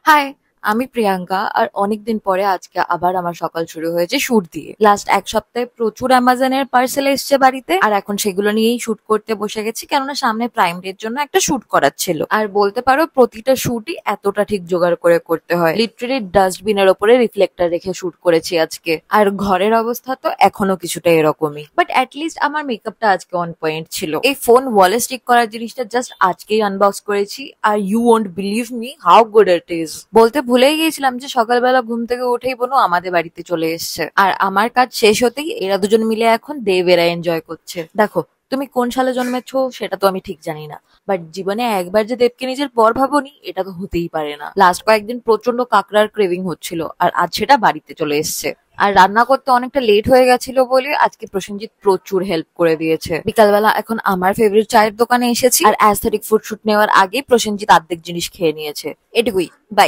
High, আমি প্রিয়াঙ্কা। আর অনেকদিন পরে আজকে আবার আমার সকাল শুরু হয়েছে শুট দিয়ে। লাস্ট এক সপ্তাহে প্রচুর অ্যামাজনের পার্সেল এসছে বাড়িতে, আর এখন সেগুলো নিয়েই শুট করতে বসে গেছি, কেননা সামনে প্রাইম ডের জন্য একটা শুট করার ছিল। আর বলতে পারো প্রতিটা শুটই এতটা ঠিক জোগাড় করে করতে হয়, লিটারেলি ডাস্টবিনের ওপরে রিফ্লেক্টর রেখে শুট করেছি আজকে। আর ঘরের অবস্থা তো এখনো কিছুটা এরকমই, বাট অ্যাটলিস্ট আমার মেকআপটা আজকে অন পয়েন্ট ছিল। এই ফোন ওয়ালে স্টিক করার জিনিসটা জাস্ট আজকেই আনবক্স করেছি, are you won't believe me how good it is. বলতে ভুলেই গিয়েছিলাম যে সকালবেলা ঘুম থেকে উঠেই বোনু আমাদের বাড়িতে চলে এসছে, আর আমার কাজ শেষ হতেই এরা দুজন মিলে এখন দেবেরা এনজয় করছে। দেখো, তুমি কোন সালে জন্মেছো সেটা তো আমি ঠিক জানি না, বাট জীবনে একবার যে দেবকে নিজের পর ভাবোনি এটা তো হতেই পারে না। লাস্ট কয়েকদিন প্রচন্ড কাঁকড়ার ক্রেভিং হচ্ছিল, আর আজ সেটা বাড়িতে চলে এসছে। আর রান্না করতে অনেকটা লেট হয়ে গেছিল বলে আজকে প্রসেনজিৎ প্রচুর হেল্প করে দিয়েছে। বিকালবেলা এখন আমার ফেভারিট চায়ের দোকানে এসেছি, আর অ্যাস্থেটিক ফুড শুট নেওয়ার আগে প্রসেনজিৎ অর্ধেক জিনিস খেয়ে নিয়েছে। এটুকুই, বাই।